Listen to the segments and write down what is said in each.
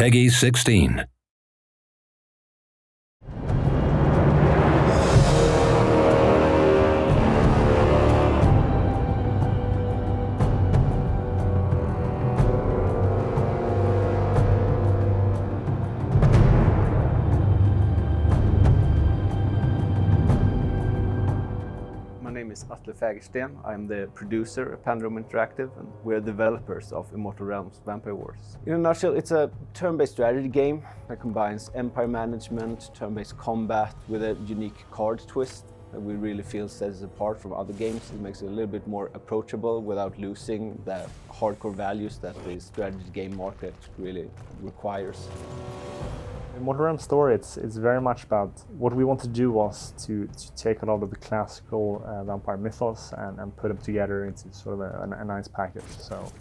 Peggy 16. My name is Atle Fagersten. I'm the producer at Palindrome Interactive, and we're developers of Immortal Realms Vampire Wars. In a nutshell, it's a turn-based strategy game that combines empire management, turn-based combat with a unique card twist that we really feel sets it apart from other games. It makes it a little bit more approachable without losing the hardcore values that the strategy game market really requires. Immortal Realms story, it's very much about what we want to do was to take a lot of the classical vampire mythos and put them together into sort of a nice package. So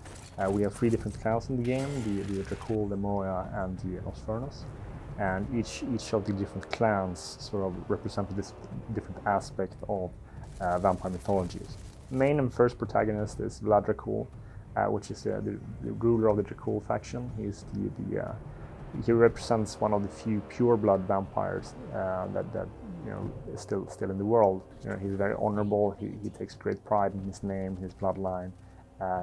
we have 3 different clans in the game, the Dracul, the Moroia and the Nosfernus. And each of the different clans sort of represent this different aspect of vampire mythologies. Main and first protagonist is Vlad Dracul, which is the ruler of the Dracul faction. He's he represents one of the few pure blood vampires that is still in the world. He's very honorable. He takes great pride in his name, his bloodline.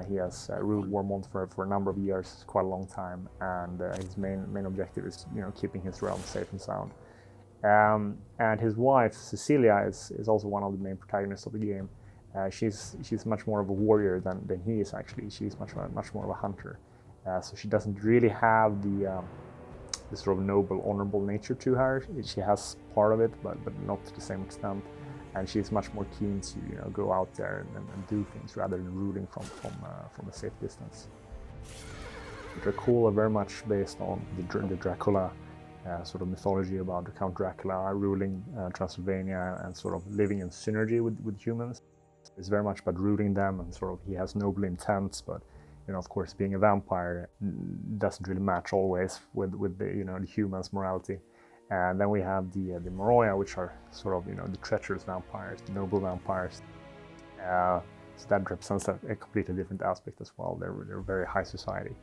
He has ruled Warmont for a number of years, quite a long time, and his main objective is keeping his realm safe and sound. And his wife Cecilia is also one of the main protagonists of the game. She's much more of a warrior than he is actually. She's much more of a hunter. So she doesn't really have the sort of noble, honorable nature to her. She has part of it, but not to the same extent. And she's much more keen to go out there and do things rather than ruling from a safe distance. The Dracul are very much based on the Dracula sort of mythology about the Count Dracula ruling Transylvania and sort of living in synergy with humans. It's very much about rooting them, and sort of he has noble intents, but of course, being a vampire doesn't really match always with the humans' morality. And then we have the Moroia, which are sort of the treacherous vampires, the noble vampires. So that represents a completely different aspect as well. They're very high society.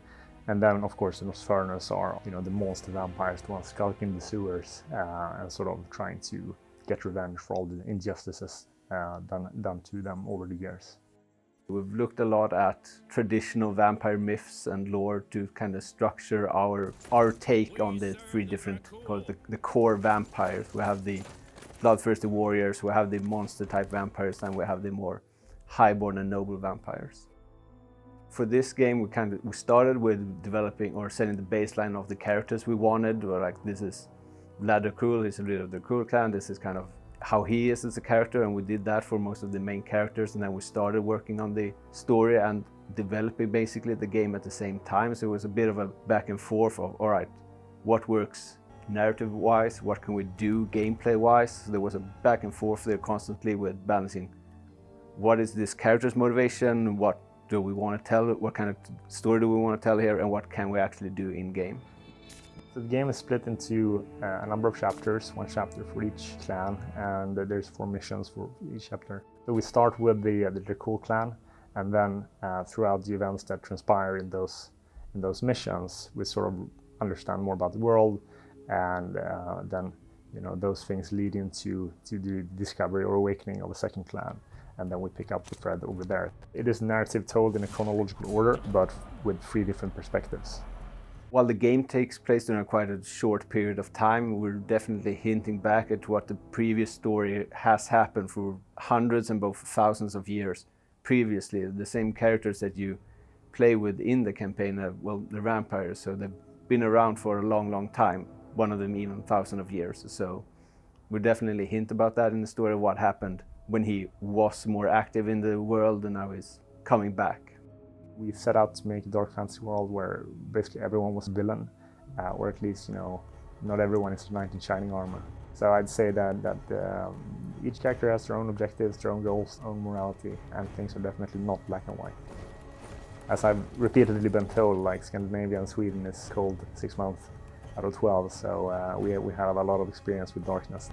And then, of course, the Nosfernus are the monster vampires, the ones skulking the sewers and sort of trying to get revenge for all the injustices done to them over the years. We've looked a lot at traditional vampire myths and lore to kind of structure our take on the 3 different, called the core vampires. We have the bloodthirsty warriors, we have the monster type vampires, and we have the more highborn and noble vampires. For this game, we started with developing or setting the baseline of the characters we wanted. We're like, this is Vlad Dracul, he's the leader of the Dracul clan. This is kind of how he is as a character, and we did that for most of the main characters, and then we started working on the story and developing basically the game at the same time. So it was a bit of a back and forth of, all right, what works narrative-wise, what can we do gameplay-wise? So there was a back and forth there constantly with balancing what is this character's motivation, what do we want to tell, what kind of story do we want to tell here, and what can we actually do in-game. So the game is split into a number of chapters, 1 chapter for each clan, and there's 4 missions for each chapter. So we start with the Dracul clan, and then throughout the events that transpire in those missions, we sort of understand more about the world, and then those things lead into the discovery or awakening of a second clan, and then we pick up the thread over there. It is a narrative told in a chronological order, but with 3 different perspectives. While the game takes place in quite a short period of time, we're definitely hinting back at what the previous story has happened for hundreds and both thousands of years previously. The same characters that you play with in the campaign are, well, the vampires, so they've been around for a long, long time, one of them even thousands of years. So we definitely hint about that in the story, what happened when he was more active in the world and now he's coming back. We set out to make a dark fantasy world where basically everyone was a villain, or at least, not everyone is a knight in shining armor. So I'd say that each character has their own objectives, their own goals, own morality, and things are definitely not black and white. As I've repeatedly been told, like Scandinavia and Sweden is cold 6 months out of 12, so we have a lot of experience with darkness.